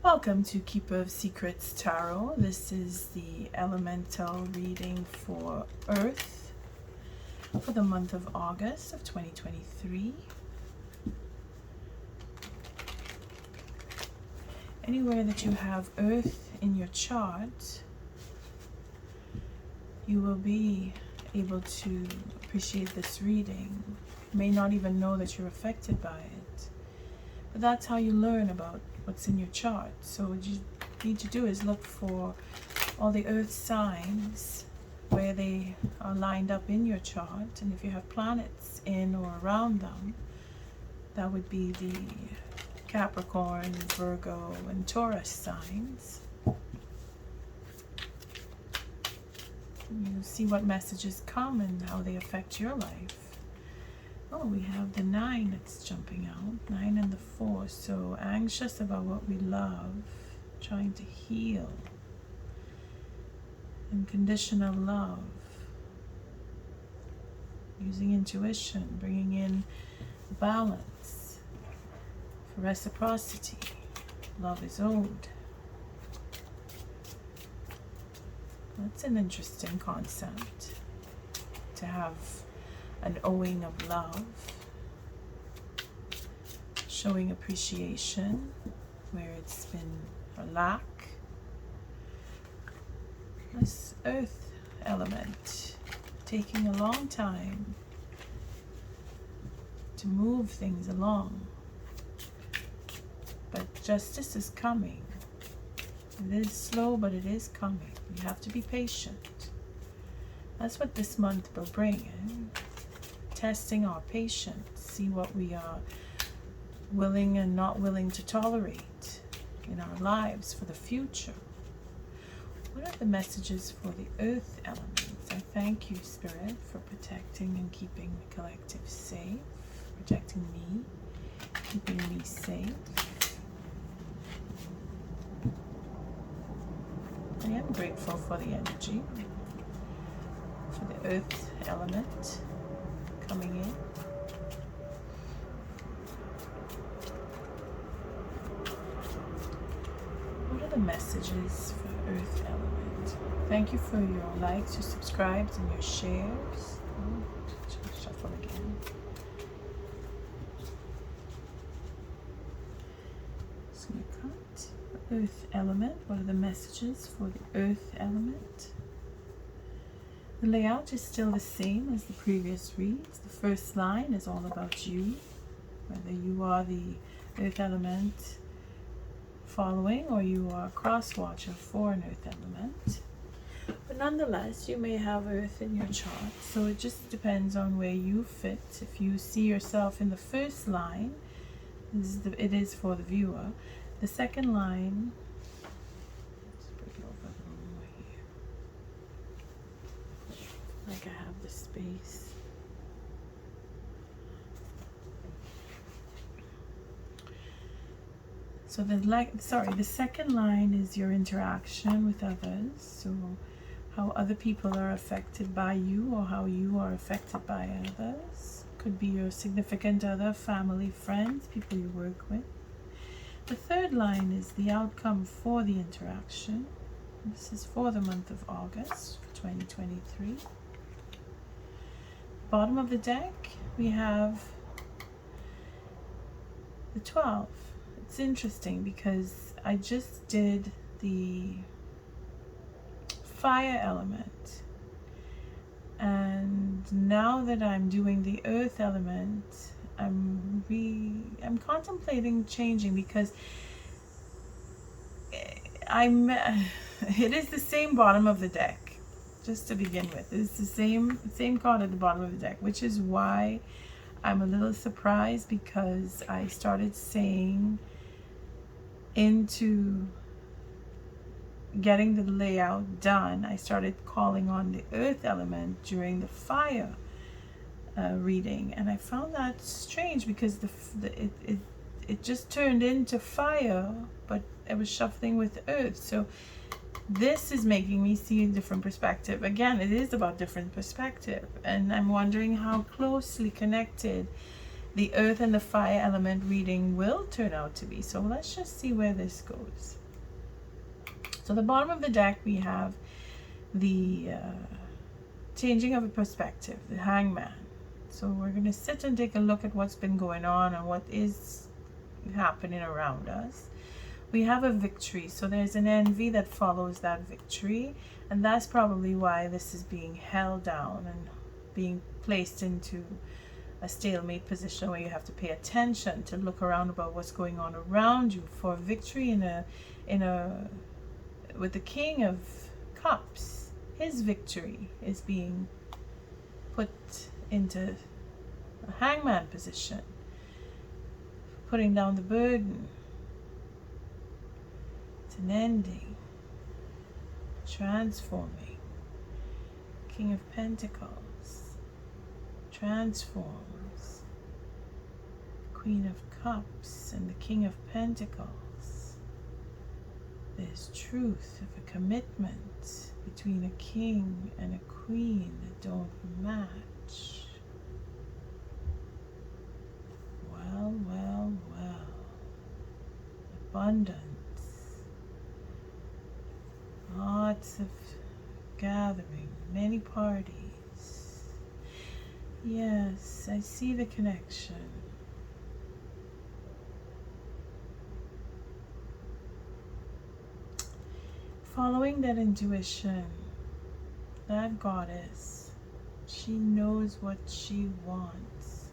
Welcome to Keeper of Secrets Tarot. This is the elemental reading for Earth for the month of August of 2023. Anywhere that you have Earth in your chart, you will be able to appreciate this reading. You may not even know that you're affected by it, but that's how you learn about what's in your chart. So what you need to do is look for all the earth signs where they are lined up in your chart, and if you have planets in or around them, that would be the Capricorn, Virgo, and Taurus signs. You see what messages come and how they affect your life. Oh, we have the 9 that's jumping out. 9 and the 4. So anxious about what we love, trying to heal. Unconditional love. Using intuition, bringing in balance. For reciprocity. Love is owed. That's an interesting concept. To have an owing of love, showing appreciation where it's been a lack. This earth element taking a long time to move things along, but justice is coming. It is slow, but it is coming. You have to be patient. That's what this month will bring in. Testing our patience, see what we are willing and not willing to tolerate in our lives for the future. What are the messages for the earth elements? I thank you, Spirit, for protecting and keeping the collective safe, protecting me, keeping me safe. I am grateful for the energy, for the earth element coming in. What are the messages for Earth Element? Thank you for your likes, your subscribes, and your shares. Shuffle again. Just going to cut the Earth Element. What are the messages for the Earth Element? The layout is still the same as the previous reads. The first line is all about you, whether you are the earth element following or you are a cross watcher for an earth element. But nonetheless, you may have earth in your chart, so it just depends on where you fit. If you see yourself in the first line, it is for the viewer. The second line, like I have the space. So the second line is your interaction with others. So how other people are affected by you or how you are affected by others. Could be your significant other, family, friends, people you work with. The third line is the outcome for the interaction. This is for the month of August 2023. Bottom of the deck, we have the 12. It's interesting because I just did the fire element, and now that I'm doing the earth element, I'm contemplating changing because it is the same bottom of the deck. Just to begin with, it's the same card at the bottom of the deck, which is why I'm a little surprised, because I started saying into getting the layout done, I started calling on the earth element during the fire reading, and I found that strange because it just turned into fire, but it was shuffling with earth. So this is making me see a different perspective. Again, it is about different perspective, and I'm wondering how closely connected the earth and the fire element reading will turn out to be. So let's just see where this goes. So the bottom of the deck, we have the changing of a perspective, the hangman. So we're going to sit and take a look at what's been going on and what is happening around us. We have a victory, so there's an envy that follows that victory, and that's probably why this is being held down and being placed into a stalemate position where you have to pay attention to look around about what's going on around you for victory with the King of Cups. His victory is being put into a hangman position, putting down the burden. It's an ending, transforming. King of Pentacles transforms. Queen of Cups and the King of Pentacles. There's truth of a commitment between a king and a queen that don't match. Well, well, well. Abundance. Lots of gathering, many parties. Yes, I see the connection. Following that intuition, that goddess, she knows what she wants.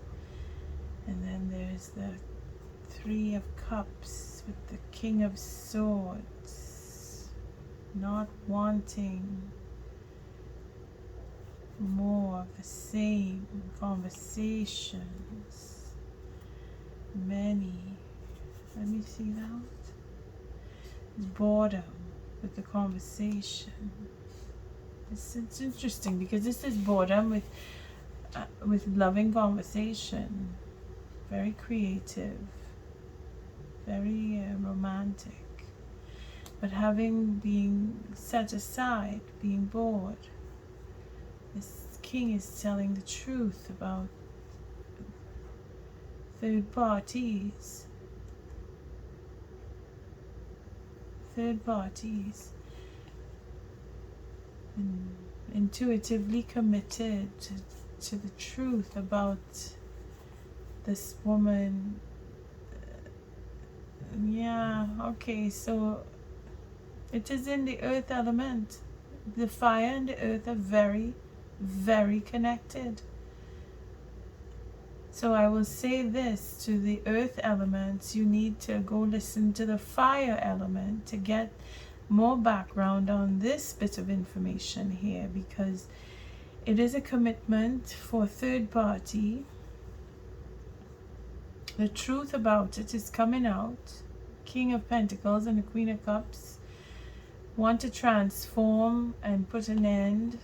And then there's the Three of Cups with the King of Swords, not wanting more of the same conversations. Many, let me see that. Boredom with the conversation. It's interesting because this is boredom with loving conversation. Very creative, very romantic. But being set aside, being bored, this king is telling the truth about third parties. Third parties. And intuitively committed to the truth about this woman. Yeah, okay, so it is in the earth element. The fire and the earth are very, very connected. So I will say this to the earth elements: you need to go listen to the fire element to get more background on this bit of information here, because it is a commitment for third party. The truth about it is coming out. King of Pentacles and the Queen of Cups want to transform and put an end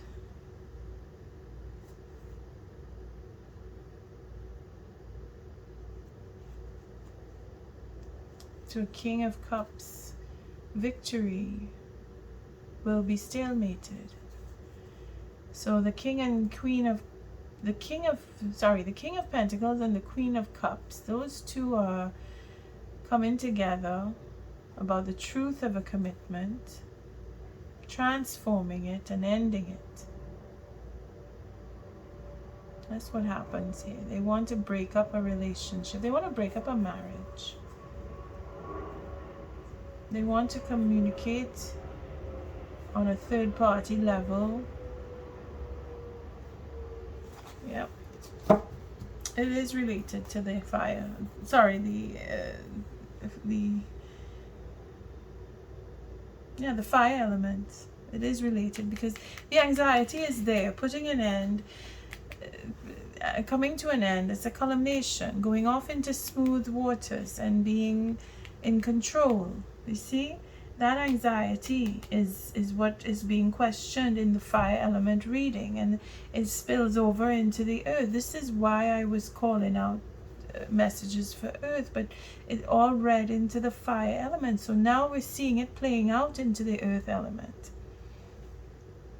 to a King of Cups. Victory will be stalemated. So the King and Queen of the King of Pentacles and the Queen of Cups, those two are coming together about the truth of a commitment, transforming it and ending it. That's what happens here. They want to break up a relationship. They want to break up a marriage. They want to communicate on a third party level. Yep. It is related to the fire. Sorry, the fire element. It is related because the anxiety is there, putting an end, coming to an end. It's a culmination, going off into smooth waters and being in control. You see, that anxiety is what is being questioned in the fire element reading, and it spills over into the earth. This is why I was calling out messages for earth, but it all read into the fire element. So now we're seeing it playing out into the earth element,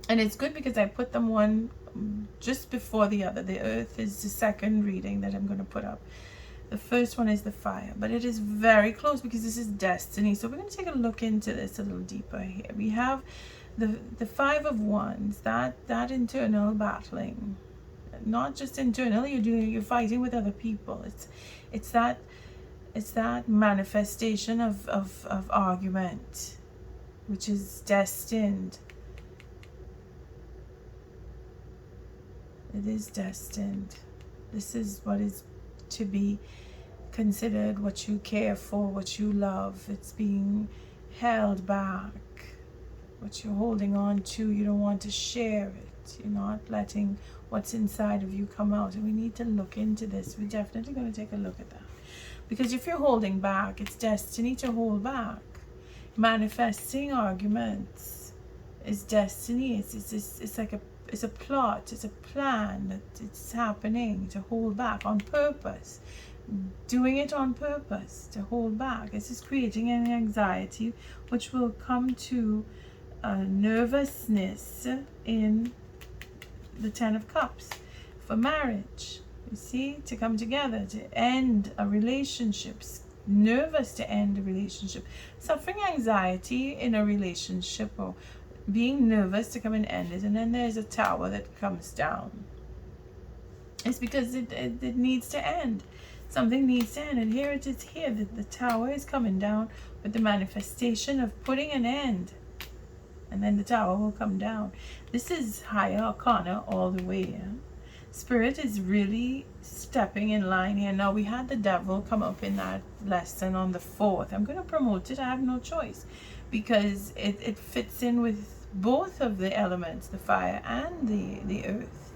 and it's good because I put them one just before the other. The earth is the second reading that I'm going to put up. The first one is the fire, but it is very close because this is destiny. So we're going to take a look into this a little deeper here. We have the Five of Wands, that internal battling. Not just internal, you're fighting with other people. It's that manifestation of argument, which is destined. It is destined. This is what is to be considered, what you care for, what you love. It's being held back, what you're holding on to. You don't want to share it. You're not letting what's inside of you come out. And we need to look into this. We're definitely going to take a look at that. Because if you're holding back, it's destiny to hold back. Manifesting arguments is destiny. It's like it's a plot, it's a plan that it's happening to hold back on purpose. Doing it on purpose to hold back. This is creating an anxiety which will come to nervousness in the Ten of Cups for marriage. You see, to come together, to end a relationship, nervous to end a relationship, suffering anxiety in a relationship, or being nervous to come and end it. And then there's a tower that comes down. It's because it needs to end. Something needs to end. And here it is here. The tower is coming down with the manifestation of putting an end. And then the tower will come down. This is higher arcana all the way. Yeah? Spirit is really stepping in line here. Now, we had the devil come up in that lesson on the 4th. I'm going to promote it. I have no choice. Because it fits in with both of the elements, the fire and the earth.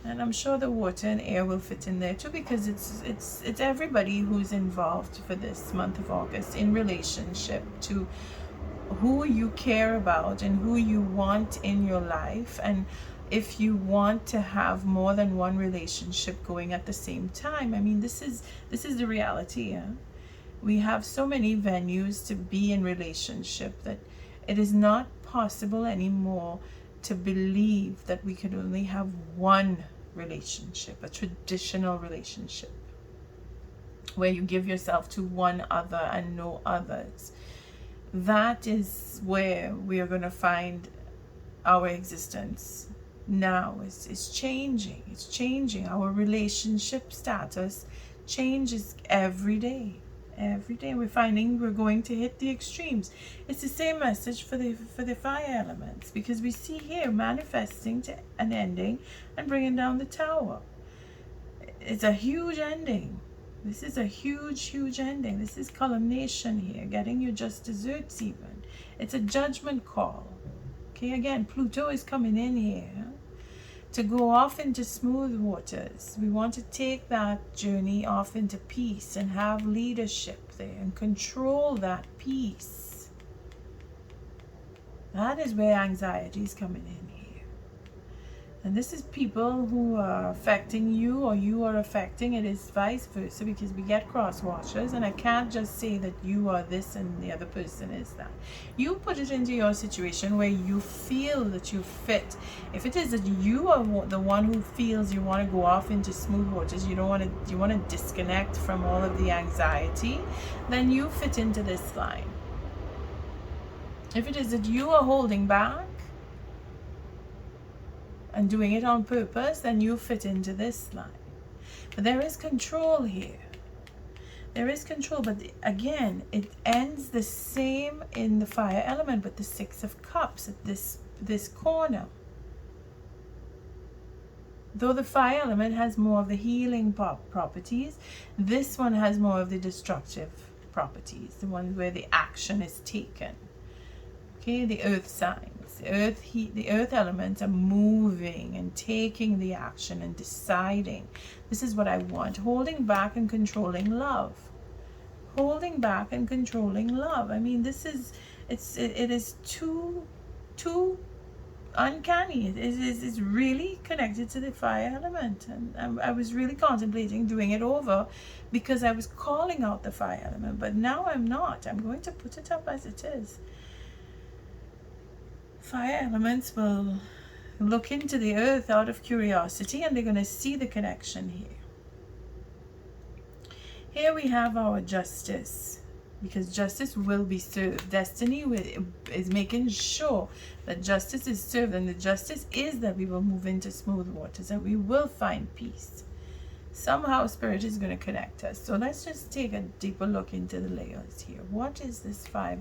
And I'm sure the water and air will fit in there too, because it's everybody who's involved for this month of August in relationship to who you care about and who you want in your life. And if you want to have more than one relationship going at the same time, I mean, this is the reality. Yeah? We have so many venues to be in relationship that it is not possible anymore to believe that we could only have one relationship, a traditional relationship, where you give yourself to one other and no others. That is where we are going to find our existence now. It's changing. It's changing. Our relationship status changes every day. Every day we're finding we're going to hit the extremes. It's the same message for the fire elements, because we see here manifesting to an ending and bringing down the tower. It's a huge ending. This is a huge ending. This is culmination here, getting your just desserts even. It's a judgment call. Okay, again, Pluto is coming in here to go off into smooth waters. We want to take that journey off into peace and have leadership there and control that peace. That is where anxiety is coming in here. And this is people who are affecting you, or you are affecting. It is vice versa, because we get cross watchers, and I can't just say that you are this and the other person is that. You put it into your situation where you feel that you fit. If it is that you are the one who feels you want to go off into smooth waters, you want to disconnect from all of the anxiety, then you fit into this line. If it is that you are holding back and doing it on purpose, then you fit into this line. But there is control here. There is control, but again, it ends the same in the fire element with the Six of Cups at this corner. Though the fire element has more of the healing properties, this one has more of the destructive properties, the one where the action is taken. Okay, the earth signs. The earth elements are moving and taking the action and deciding. This is what I want. Holding back and controlling love. Holding back and controlling love. I mean, it is too uncanny. It is really connected to the fire element. And I was really contemplating doing it over because I was calling out the fire element. But now I'm not. I'm going to put it up as it is. Fire elements will look into the earth out of curiosity, and they're going to see the connection here. Here we have our justice, because justice will be served. Destiny is making sure that justice is served, and the justice is that we will move into smooth waters, and we will find peace. Somehow Spirit is going to connect us. So let's just take a deeper look into the layers here. What is this Five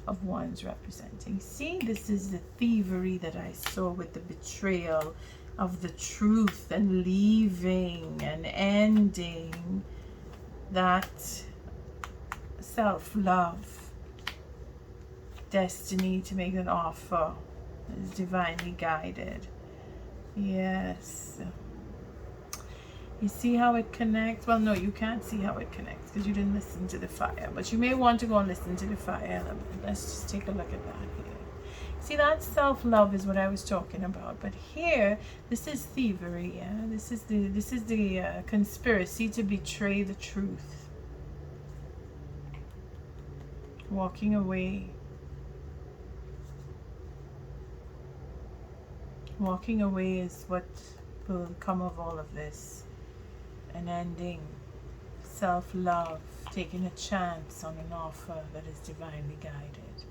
of Wands representing? See, this is the thievery that I saw with the betrayal of the truth and leaving and ending that self-love. Destiny to make an offer is divinely guided. Yes. You see how it connects? Well, no, you can't see how it connects because you didn't listen to the fire. But you may want to go and listen to the fire element. Let's just take a look at that here. See, that self-love is what I was talking about. But here, this is thievery. Yeah? This is the conspiracy to betray the truth. Walking away. Walking away is what will come of all of this. An ending, self-love, taking a chance on an offer that is divinely guided.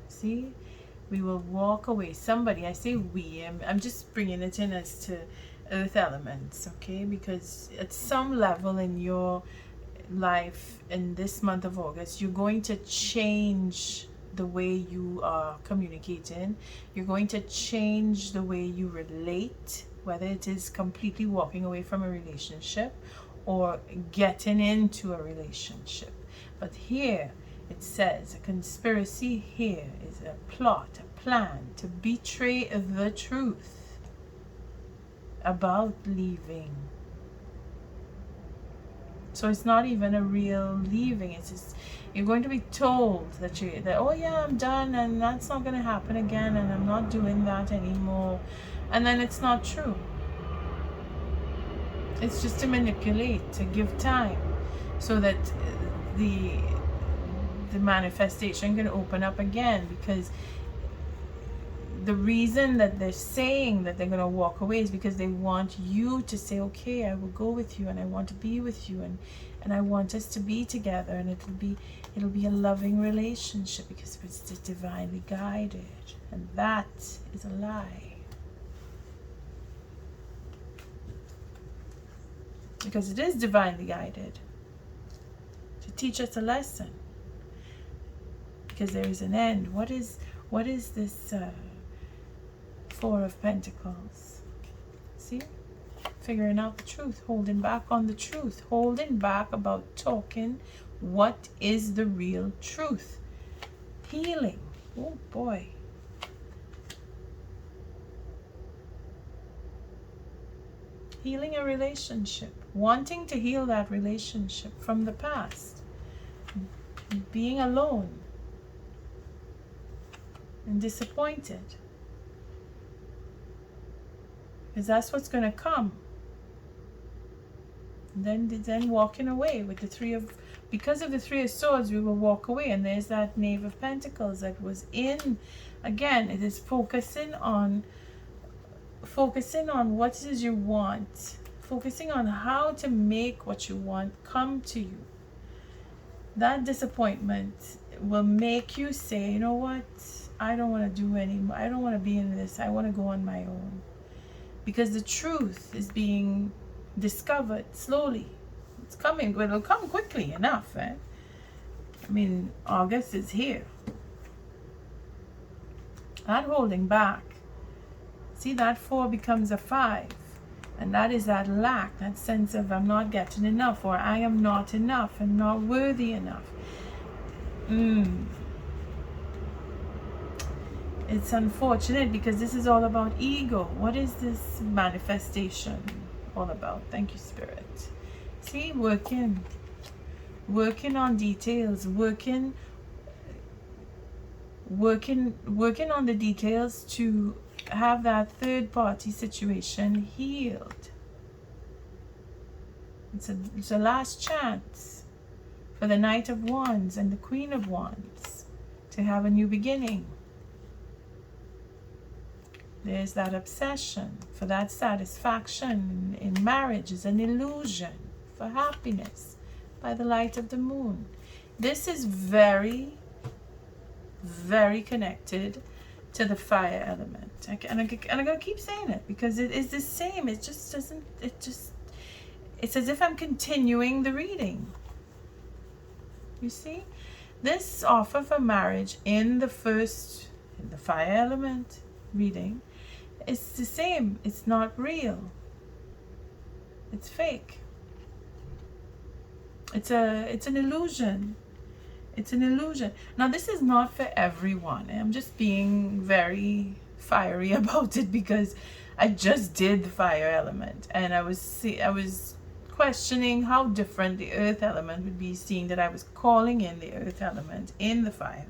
See, we will walk away. Somebody, I say we, I'm just bringing it in as to earth elements, okay? Because at some level in your life in this month of August, you're going to change the way you are communicating. You're going to change the way you relate, whether it is completely walking away from a relationship or getting into a relationship. But here it says a conspiracy here is a plot, a plan to betray the truth about leaving. So it's not even a real leaving. It's just you're going to be told that oh yeah, I'm done and that's not going to happen again and I'm not doing that anymore. And then it's not true. It's just to manipulate, to give time so that the manifestation can open up again, because the reason that they're saying that they're going to walk away is because they want you to say, okay, I will go with you and I want to be with you and I want us to be together, and it'll be a loving relationship because it's divinely guided. And that is a lie. Because it is divinely guided to teach us a lesson. Because there is an end. What is this Four of Pentacles? See? Figuring out the truth, holding back on the truth, holding back about talking what is the real truth. Healing. Oh boy. Healing a relationship, wanting to heal that relationship from the past, being alone and disappointed, because that's what's going to come. And then walking away with the because of the Three of Swords, we will walk away. And there's that Knave of Pentacles that was in, again, it is focusing on what it is you want, focusing on how to make what you want come to you. That disappointment will make you say, you know what, I don't want to do anymore, I don't want to be in this, I want to go on my own. Because the truth is being discovered slowly. It's coming, but it'll come quickly enough. I mean, August is here. Not holding back. See, that 4 becomes a 5. And that is that lack, that sense of I'm not getting enough, or I am not enough, I'm not worthy enough. It's unfortunate because this is all about ego. What is this manifestation all about? Thank you, Spirit. See, working on details, working on the details to have that third party situation healed. It's a last chance for the Knight of Wands and the Queen of Wands to have a new beginning. There's that obsession for that satisfaction in marriage is an illusion for happiness by the light of the moon. This is very, very connected to the fire element. And I'm going to keep saying it because it is the same. It just doesn't, it's as if I'm continuing the reading. You see? This offer for marriage in the fire element reading, it's the same. It's not real. It's fake. It's an illusion. It's an illusion. Now, this is not for everyone. I'm just being very fiery about it because I just did the fire element, and I was questioning how different the earth element would be, seeing that I was calling in the earth element in the fire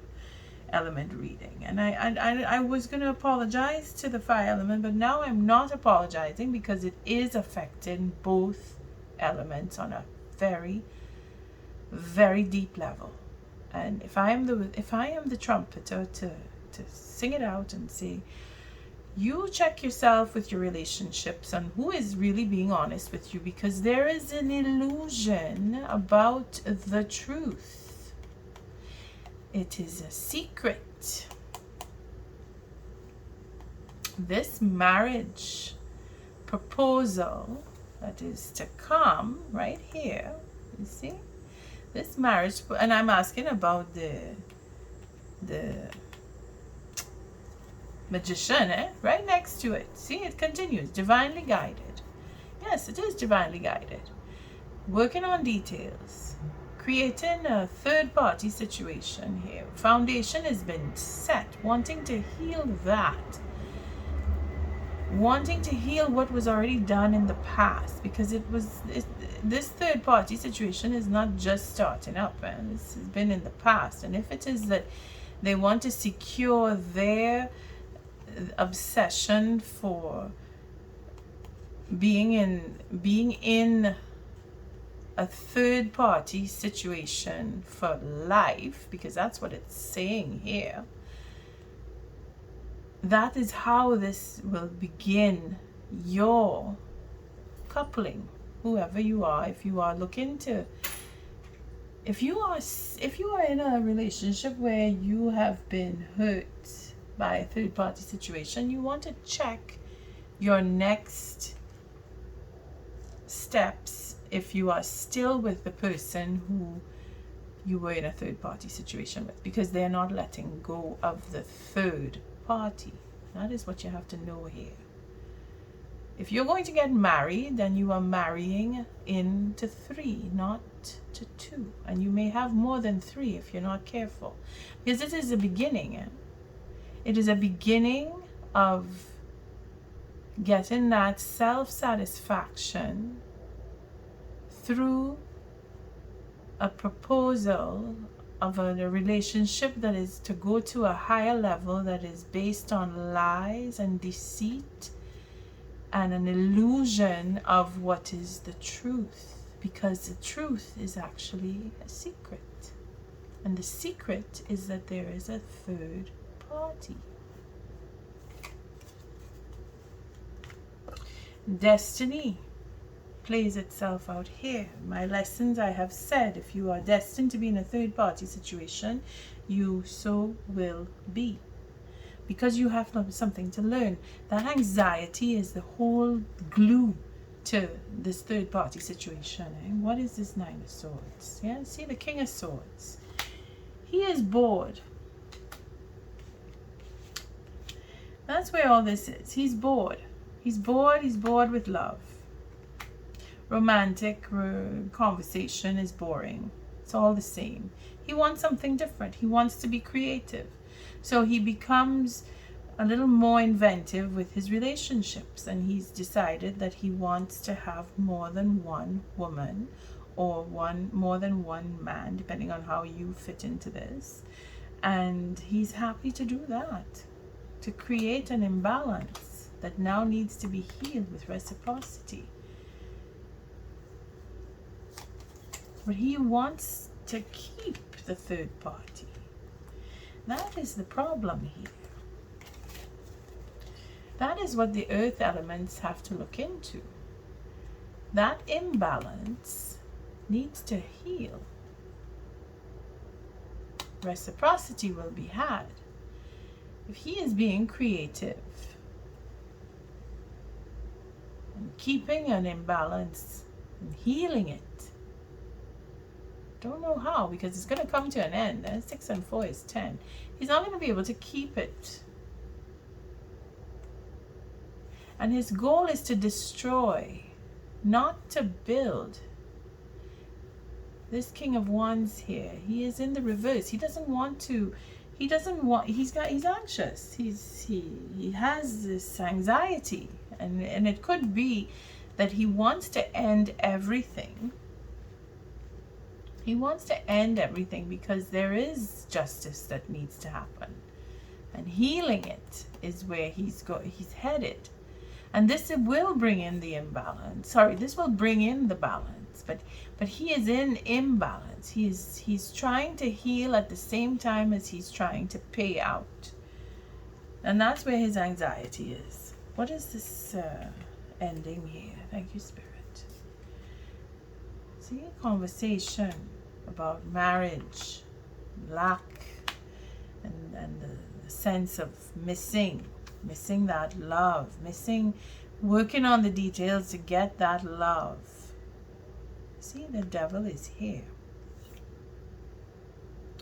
element reading. And I was going to apologize to the fire element, but now I'm not apologizing because it is affecting both elements on a very, very deep level. And if I am the trumpeter to sing it out and say, you check yourself with your relationships and who is really being honest with you, because there is an illusion about the truth. It is a secret. This marriage proposal that is to come right here, you see? This marriage, and I'm asking about the magician, right next to it. See, it continues, divinely guided. Yes, it is divinely guided. Working on details, creating a third-party situation here. Foundation has been set, wanting to heal that. Wanting to heal what was already done in the past, because this third-party situation is not just starting up, and this has been in the past. And if it is that they want to secure their obsession for being in a third party situation for life, because that's what it's saying here, that is how this will begin your coupling, whoever you are. If you are looking to, if you are in a relationship where you have been hurt by a third party situation, you want to check your next steps if you are still with the person who you were in a third party situation with, because they're not letting go of the third party. That is what you have to know here. If you're going to get married, then you are marrying into 3, not to 2. And you may have more than 3 if you're not careful, because it is a beginning. It is a beginning of getting that self-satisfaction through a proposal of a relationship that is to go to a higher level, that is based on lies and deceit and an illusion of what is the truth, because the truth is actually a secret. And the secret is that there is a third party. Destiny plays itself out here. My lessons, I have said, if you are destined to be in a third party situation, you so will be, because you have something to learn. That anxiety is the whole glue to this third party situation. What is this 9 of Swords? Yeah, see the King of Swords. He is bored. That's where all this is. He's bored. He's bored. He's bored with love. Romantic conversation is boring. It's all the same. He wants something different. He wants to be creative. So he becomes a little more inventive with his relationships, and he's decided that he wants to have more than one woman or more than one man, depending on how you fit into this. And he's happy to do that, to create an imbalance that now needs to be healed with reciprocity. But he wants to keep the third party. That is the problem here. That is what the earth elements have to look into. That imbalance needs to heal. Reciprocity will be had. If he is being creative and keeping an imbalance and healing it, don't know how, because it's going to come to an end. And 6 and 4 is 10. He's not going to be able to keep it. And his goal is to destroy, not to build. This King of Wands here, he is in the reverse. He doesn't want to, he's anxious. He has this anxiety. And it could be that he wants to end everything. He wants to end everything because there is justice that needs to happen. And healing it is where he's headed. And this will bring in the imbalance. Sorry, this will bring in the balance. But he is in imbalance. He's trying to heal at the same time as he's trying to pay out. And that's where his anxiety is. What is this ending here? Thank you, Spirit. See, a conversation about marriage, lack, and the sense of missing that love, working on the details to get that love. See, the devil is here.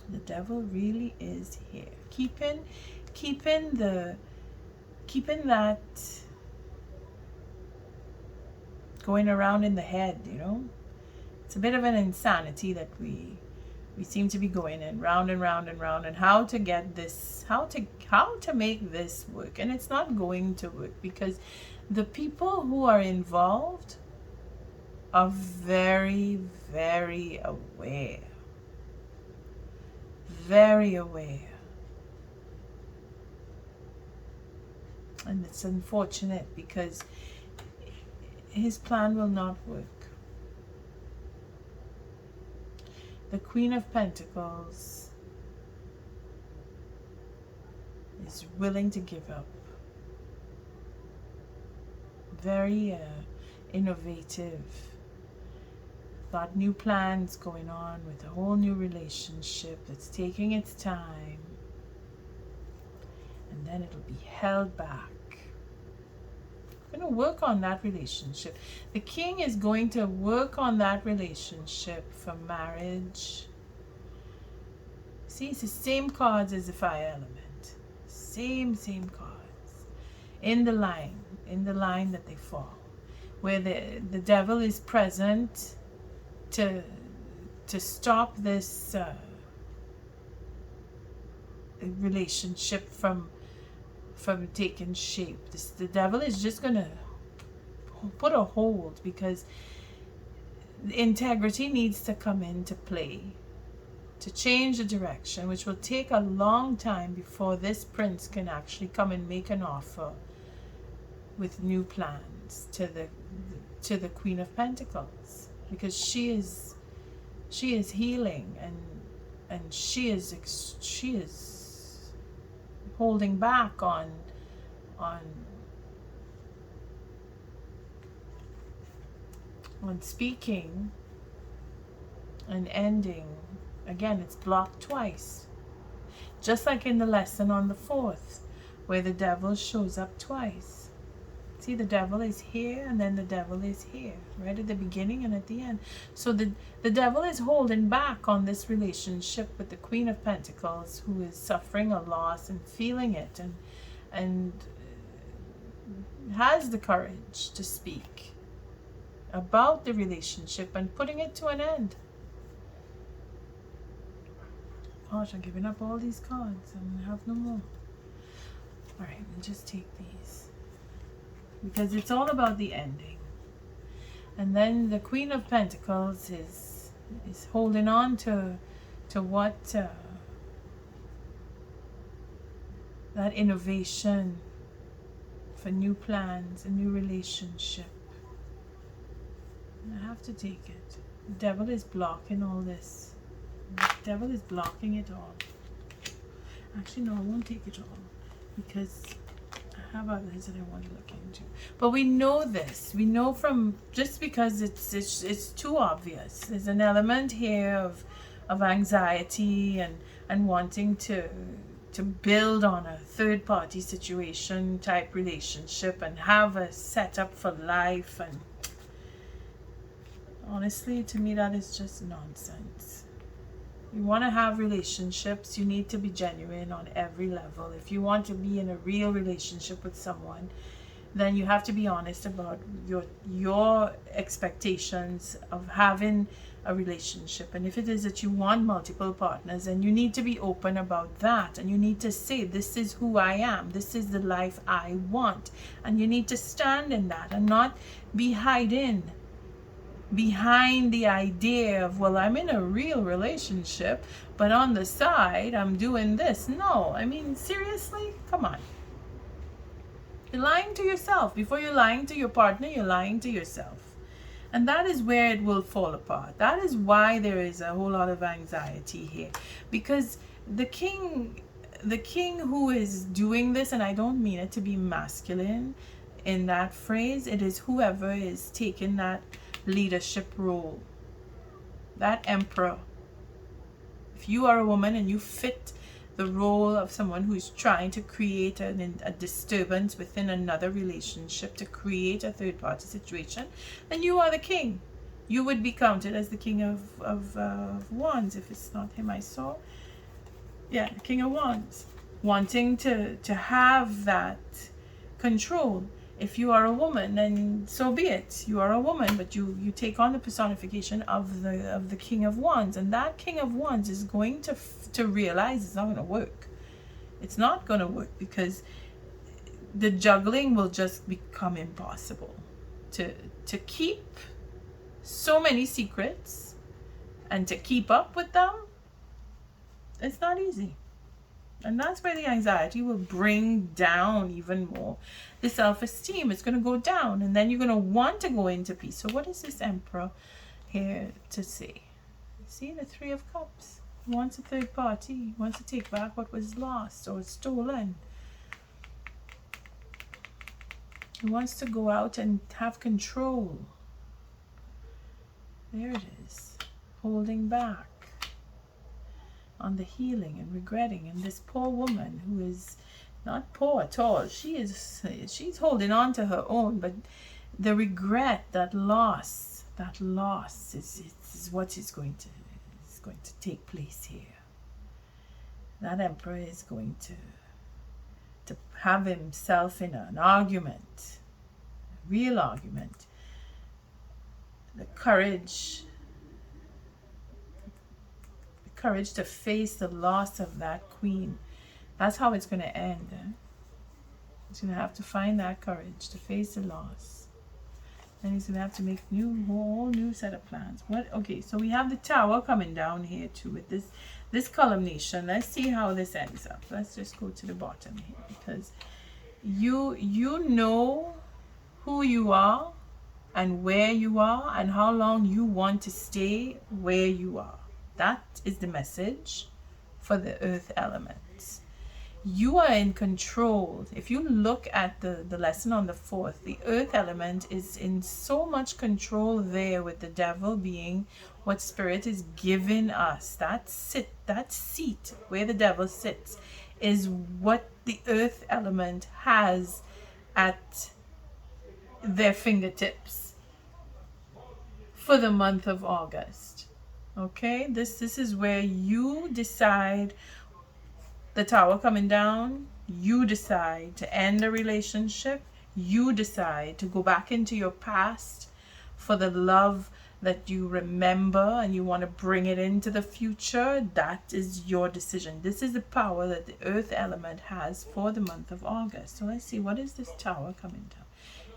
The devil really is here. Keeping that going around in the head, you know. It's a bit of an insanity that we seem to be going in round and round and round, and how to get this, how to make this work. And it's not going to work because the people who are involved are very, very aware. Very aware. And it's unfortunate because his plan will not work. The Queen of Pentacles is willing to give up. Very innovative. Got new plans going on with a whole new relationship that's taking its time. And then it'll be held back. Going to work on that relationship. The king is going to work on that relationship for marriage. See, it's the same cards as the fire element. Same cards. In the line that they fall. Where the devil is present to stop this relationship from taking shape. The devil is just going to put a hold because integrity needs to come into play to change the direction, which will take a long time before this prince can actually come and make an offer with new plans to the Queen of Pentacles, because she is healing and she is holding back on speaking and ending. Again, it's blocked twice. Just like in the lesson on the 4th, where the devil shows up twice. See, the devil is here and then the devil is here, right at the beginning and at the end. So the devil is holding back on this relationship with the Queen of Pentacles, who is suffering a loss and feeling it and has the courage to speak about the relationship and putting it to an end. Gosh, I'm giving up all these cards and I have no more. Alright, we'll just take these, because it's all about the ending. And then the Queen of Pentacles is holding on to what that innovation for new plans, a new relationship. And I have to take it. The devil is blocking all this. The devil is blocking it all. Actually, no, I won't take it all, because I have others that I want to look into. But we know this. We know from just because it's too obvious. There's an element here of anxiety and wanting to build on a third party situation type relationship and have a setup for life. And honestly, to me, that is just nonsense. You want to have relationships, you need to be genuine on every level. If you want to be in a real relationship with someone, then you have to be honest about your expectations of having a relationship. And if it is that you want multiple partners, then you need to be open about that, and you need to say, this is who I am, this is the life I want, and you need to stand in that and not be hiding behind the idea of, well, I'm in a real relationship, but on the side I'm doing this. No, I mean, seriously, come on. You're lying to yourself. Before you're lying to your partner, you're lying to yourself. And that is where it will fall apart. That is why there is a whole lot of anxiety here. Because the king who is doing this, and I don't mean it to be masculine in that phrase, it is whoever is taking that leadership role, that emperor. If you are a woman and you fit the role of someone who's trying to create a disturbance within another relationship, to create a third party situation, then you are the king. You would be counted as the king of wands, if it's not him I saw. Yeah, the king of wands, wanting to have that control. If you are a woman, then so be it. You are a woman, but you take on the personification of the king of wands, and that king of wands is going to realize it's not going to work. It's not going to work, because the juggling will just become impossible. To keep so many secrets and to keep up with them, it's not easy. And that's where the anxiety will bring down even more. The self-esteem is going to go down, and then you're going to want to go into peace. So what is this emperor here to say? See, the Three of Cups. He wants a third party. He wants to take back what was lost or stolen. He wants to go out and have control. There it is. Holding back on the healing and regretting. And this poor woman, who is not poor at all, she's holding on to her own, but the regret, that loss is what is going to take place here. That emperor is going to have himself in an argument, a real argument. The courage to face the loss of that queen. That's how it's going to end. He's going to have to find that courage to face the loss. Then he's going to have to make whole new set of plans. Okay, so we have the Tower coming down here too with this culmination. Let's see how this ends up. Let's just go to the bottom here, because you know who you are and where you are and how long you want to stay where you are. That is the message for the earth elements. You are in control. If you look at the lesson on the 4th, the earth element is in so much control there, with the devil being what spirit is giving us. That seat where the devil sits is what the earth element has at their fingertips for the month of August. Okay, this is where you decide, the Tower coming down, you decide to end a relationship, you decide to go back into your past for the love that you remember and you want to bring it into the future. That is your decision. This is the power that the earth element has for the month of August. So let's see, what is this Tower coming down?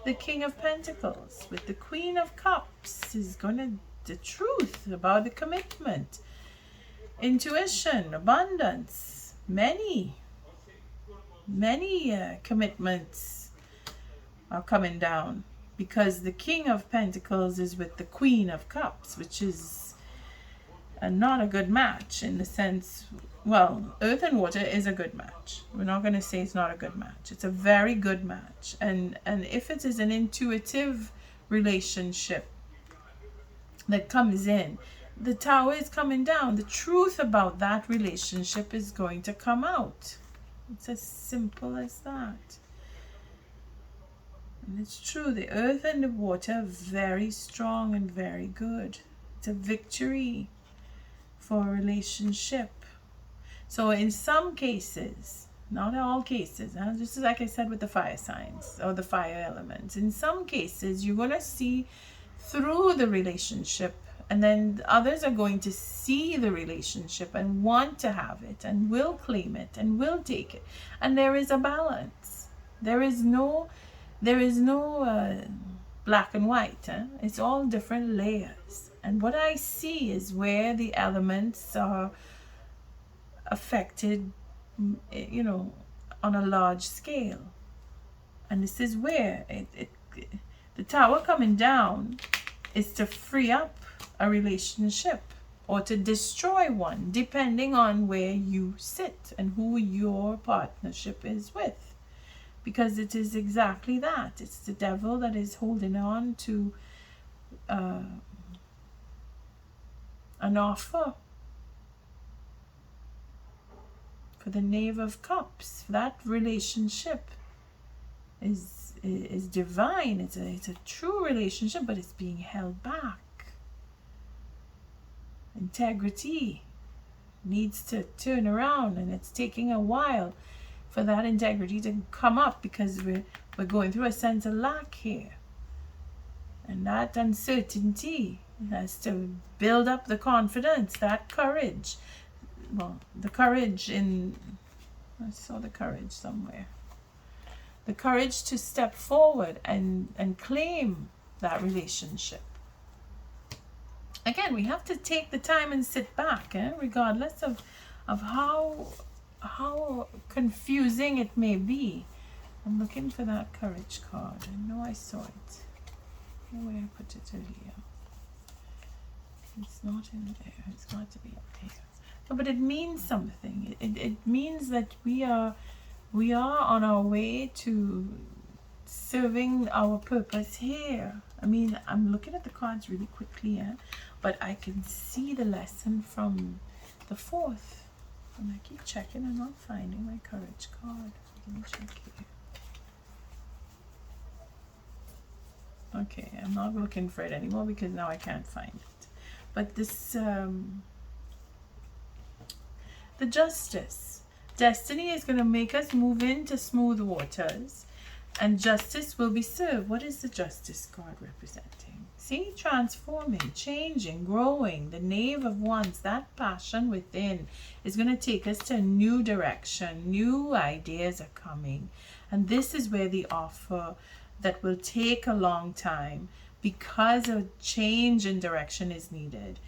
The King of Pentacles with the Queen of Cups is going to the truth about the commitment, intuition, abundance, many commitments are coming down, because the King of Pentacles is with the Queen of Cups, which is not a good match in the sense, well, earth and water is a good match. We're not going to say it's not a good match. It's a very good match. And if it is an intuitive relationship that comes in, the Tower is coming down. The truth about that relationship is going to come out. It's as simple as that. And it's true, the earth and the water are very strong and very good. It's a victory for a relationship. So in some cases, not all cases, just like I said with the fire signs or the fire elements, in some cases you're going to see through the relationship, and then others are going to see the relationship and want to have it and will claim it and will take it. And there is a balance. There is no black and white. It's all different layers. And what I see is where the elements are affected, on a large scale. And this is where the Tower coming down is to free up a relationship or to destroy one, depending on where you sit and who your partnership is with. Because it is exactly that. It's the devil that is holding on to an offer for the Knave of Cups. That relationship is divine. It's a true relationship, but it's being held back. Integrity needs to turn around, and it's taking a while for that integrity to come up because we're going through a sense of lack here. And that uncertainty has to build up the confidence, that courage. Well, the courage I saw the courage somewhere. The courage to step forward and claim that relationship. Again, we have to take the time and sit back, regardless of how confusing it may be. I'm looking for that courage card. I know I saw it. Where I put it earlier. It's not in there. It's got to be up here. No, but it means something. It means that we are on our way to serving our purpose here. I mean, I'm looking at the cards really quickly, but I can see the lesson from the 4th. And I keep checking, I'm not finding my courage card. Let me check here. Okay, I'm not looking for it anymore because now I can't find it. But this, the Justice. Destiny is going to make us move into smooth waters, and justice will be served. What is the Justice card representing? See, transforming, changing, growing. The Knave of Wands, that passion within is going to take us to a new direction. New ideas are coming. And this is where the offer that will take a long time because a change in direction is needed.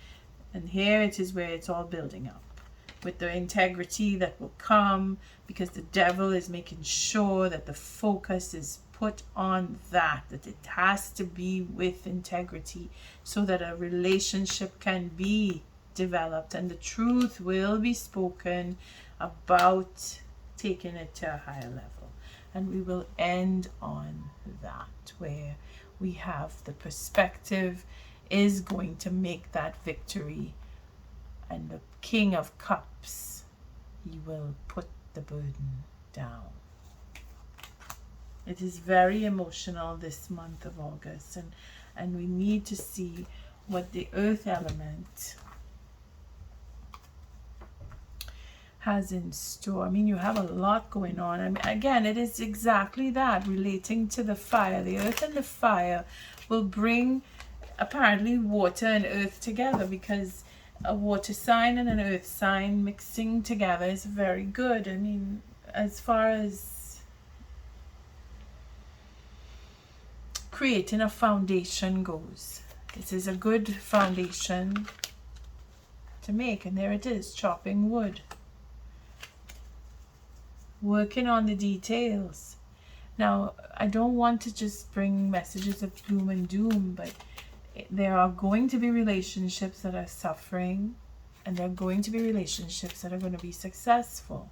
And here it is where it's all building up with the integrity that will come, because the devil is making sure that the focus is put on that it has to be with integrity so that a relationship can be developed and the truth will be spoken about taking it to a higher level. And we will end on that, where we have the perspective is going to make that victory, and the King of Cups, he will put the burden down. It is very emotional this month of August, and we need to see what the earth element has in store. I mean, you have a lot going on. I mean, again, it is exactly that, relating to the fire. The earth and the fire will bring apparently water and earth together, because a water sign and an earth sign mixing together is very good. I mean, as far as creating a foundation goes, this is a good foundation to make. And there it is, chopping wood, working on the details. Now, I don't want to just bring messages of gloom and doom, but there are going to be relationships that are suffering. And there are going to be relationships that are going to be successful.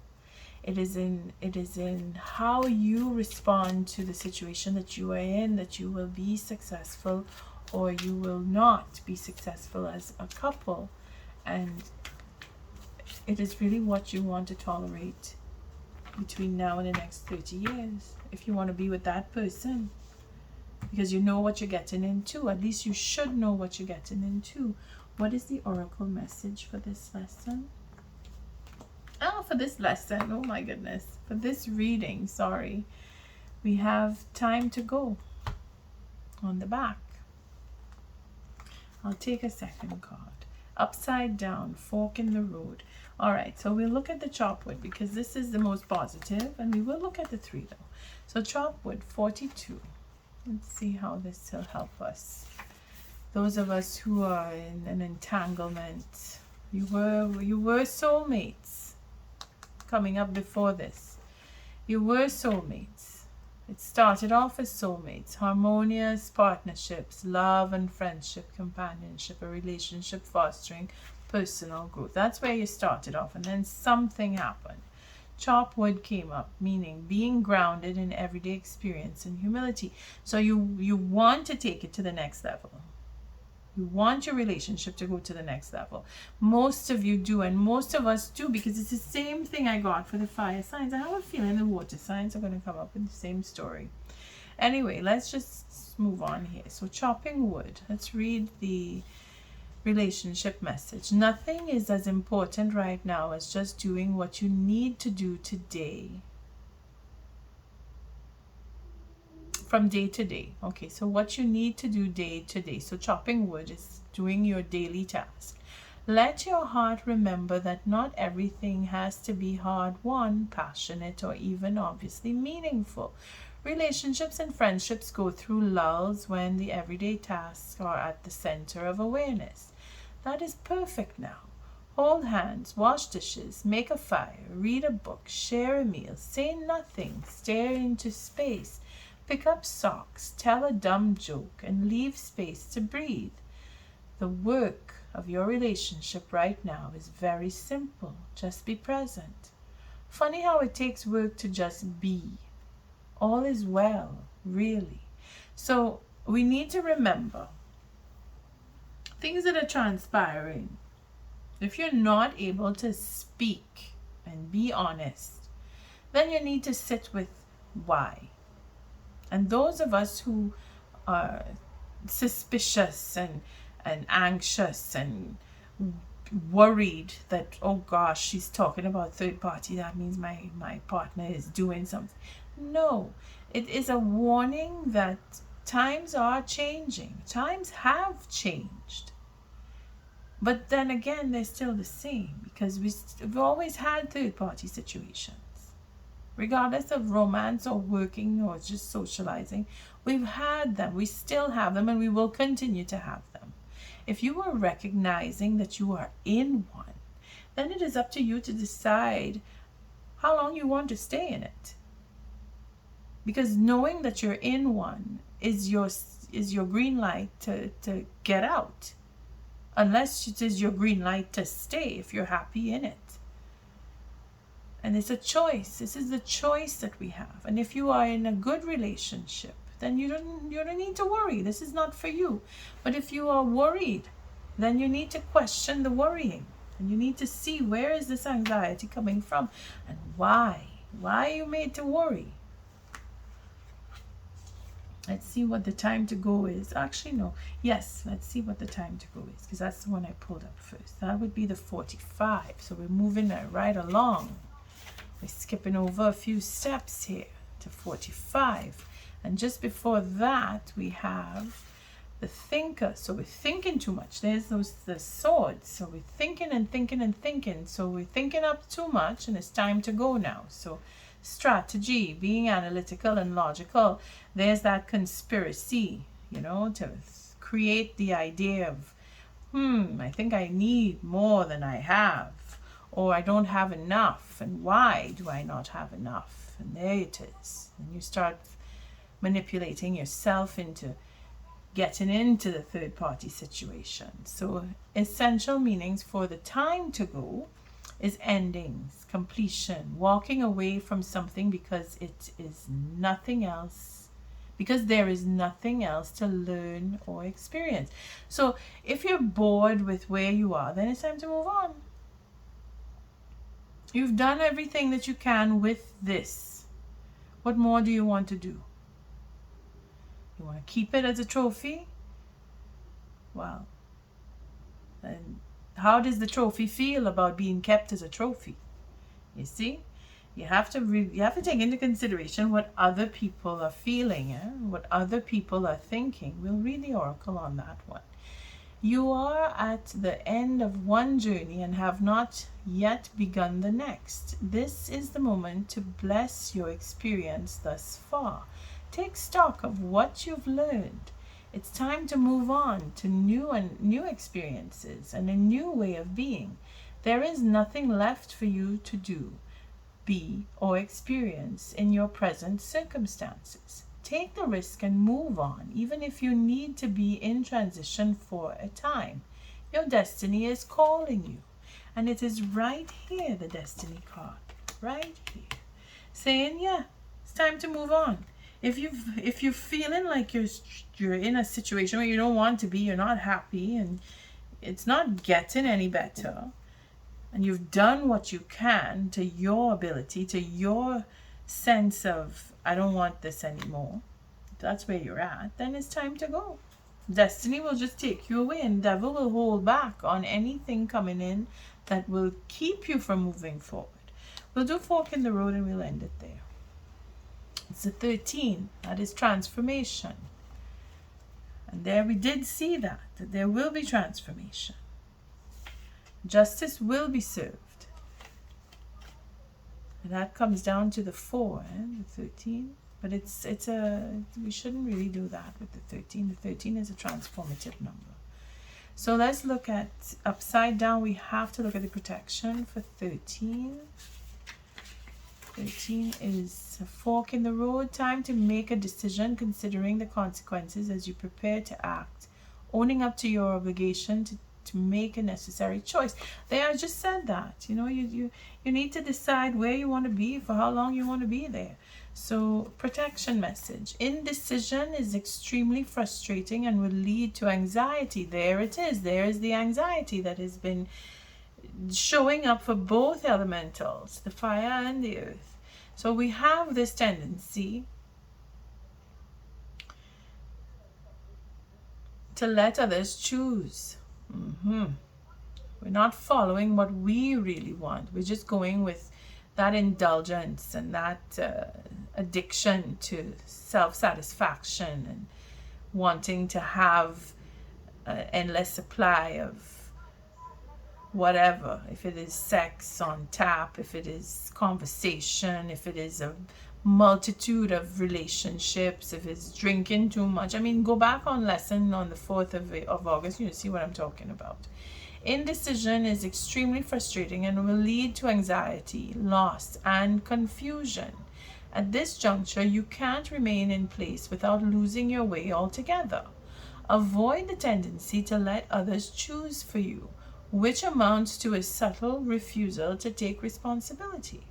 It is in how you respond to the situation that you are in that you will be successful or you will not be successful as a couple. And it is really what you want to tolerate between now and the next 30 years. If you want to be with that person, because you know what you're getting into. At least you should know what you're getting into. What is the oracle message for this lesson? Oh, for this lesson, oh my goodness. For this reading, sorry. We have time to go on the back. I'll take a second card. Upside down, fork in the road. All right, so we'll look at the chop wood because this is the most positive, and we will look at the 3 though. So chop wood 42. Let's see how this will help us. Those of us who are in an entanglement, you were soulmates coming up before this. You were soulmates. It started off as soulmates, harmonious partnerships, love and friendship, companionship, a relationship fostering personal growth. That's where you started off, and then something happened. Chop wood came up, meaning being grounded in everyday experience and humility. So you want to take it to the next level. You want your relationship to go to the next level. Most of you do, and most of us do, because it's the same thing I got for the fire signs. I have a feeling the water signs are going to come up with the same story. Anyway, let's just move on here. So chopping wood. Let's read the relationship message. Nothing is as important right now as just doing what you need to do today. From day to day. Okay, so what you need to do day to day. So chopping wood is doing your daily task. Let your heart remember that not everything has to be hard-won, passionate, or even obviously meaningful. Relationships and friendships go through lulls when the everyday tasks are at the center of awareness. That is perfect now. Hold hands, wash dishes, make a fire, read a book, share a meal, say nothing, stare into space, pick up socks, tell a dumb joke, and leave space to breathe. The work of your relationship right now is very simple. Just be present. Funny how it takes work to just be. All is well, really. So we need to remember things that are transpiring. If you're not able to speak and be honest, then you need to sit with why. And those of us who are suspicious and anxious and worried that, oh gosh, she's talking about third party, that means my partner is doing something. No, it is a warning that times are changing. Times have changed. But then again, they're still the same because we've always had third party situations. Regardless of romance or working or just socializing, we've had them. We still have them, and we will continue to have them. If you are recognizing that you are in one, then it is up to you to decide how long you want to stay in it. Because knowing that you're in one is your green light to get out. Unless it is your green light to stay if you're happy in it. And it's a choice. This is the choice that we have. And if you are in a good relationship, then you don't need to worry. This is not for you. But if you are worried, then you need to question the worrying. And you need to see, where is this anxiety coming from? And why? Why are you made to worry? Let's see what the time to go is. Actually, no. Yes, let's see what the time to go is, because that's the one I pulled up first. That would be the 45. So we're moving right along. We're skipping over a few steps here to 45. And just before that, we have the thinker. So we're thinking too much. There's the swords. So we're thinking and thinking and thinking. So we're thinking up too much, and it's time to go now. So strategy, being analytical and logical. There's that conspiracy, to create the idea of, I think I need more than I have, or I don't have enough, and why do I not have enough? And there it is. And you start manipulating yourself into getting into the third party situation. So essential meanings for the time to go is endings, completion, walking away from something because it is nothing else, because there is nothing else to learn or experience. So if you're bored with where you are, then it's time to move on. You've done everything that you can with this. What more do you want to do? You want to keep it as a trophy? Well, and how does the trophy feel about being kept as a trophy? You see, you have to take into consideration what other people are feeling, what other people are thinking. We'll read the oracle on that one. You are at the end of one journey and have not yet begun the next. This is the moment to bless your experience thus far. Take stock of what you've learned. It's time to move on to new experiences and a new way of being. There is nothing left for you to do, be, or experience in your present circumstances. Take the risk and move on, even if you need to be in transition for a time. Your destiny is calling you. And it is right here, the destiny card, right here, saying, yeah, it's time to move on. If you're feeling like you're in a situation where you don't want to be, you're not happy, and it's not getting any better, and you've done what you can to your ability, to your sense of, I don't want this anymore, that's where you're at, then it's time to go. Destiny will just take you away, and devil will hold back on anything coming in that will keep you from moving forward. We'll do fork in the road and we'll end it there. It's the 13, that is transformation. And there we did see that there will be transformation. Justice will be served. And that comes down to the 4, the 13. But we shouldn't really do that with the 13. The 13 is a transformative number. So let's look at upside down. We have to look at the protection for 13. 13 is a fork in the road. Time to make a decision, considering the consequences as you prepare to act, owning up to your obligation to make a necessary choice. I just said that, you need to decide where you want to be, for how long you want to be there. So protection message. Indecision is extremely frustrating and will lead to anxiety. There it is. There is the anxiety that has been showing up for both elementals, the fire and the earth. So we have this tendency to let others choose. We're not following what we really want. We're just going with that indulgence and that addiction to self-satisfaction and wanting to have an endless supply of whatever, if it is sex on tap, if it is conversation, if it is a multitude of relationships, if it's drinking too much. I mean, go back on lesson on the 4th of August, you see what I'm talking about. Indecision is extremely frustrating and will lead to anxiety, loss, and confusion. At this juncture, you can't remain in place without losing your way altogether. Avoid the tendency to let others choose for you, which amounts to a subtle refusal to take responsibility.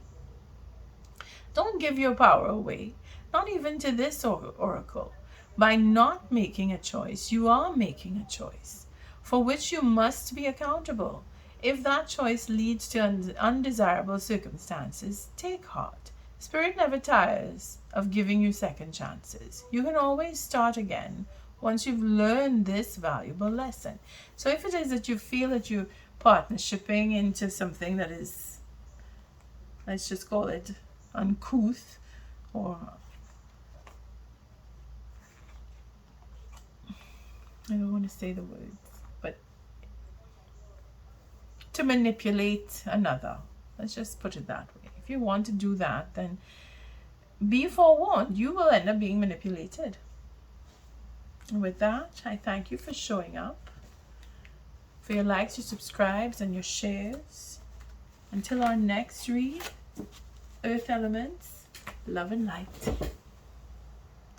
Don't give your power away, not even to this oracle. By not making a choice, you are making a choice, for which you must be accountable. If that choice leads to undesirable circumstances, take heart. Spirit never tires of giving you second chances. You can always start again once you've learned this valuable lesson. So if it is that you feel that you're partnershiping into something that is, let's just call it uncouth, or I don't want to say the words, but to manipulate another, let's just put it that way. If you want to do that, then be forewarned, you will end up being manipulated. And with that, I thank you for showing up, for your likes, your subscribes, and your shares. Until our next read, Earth Elements, love and light.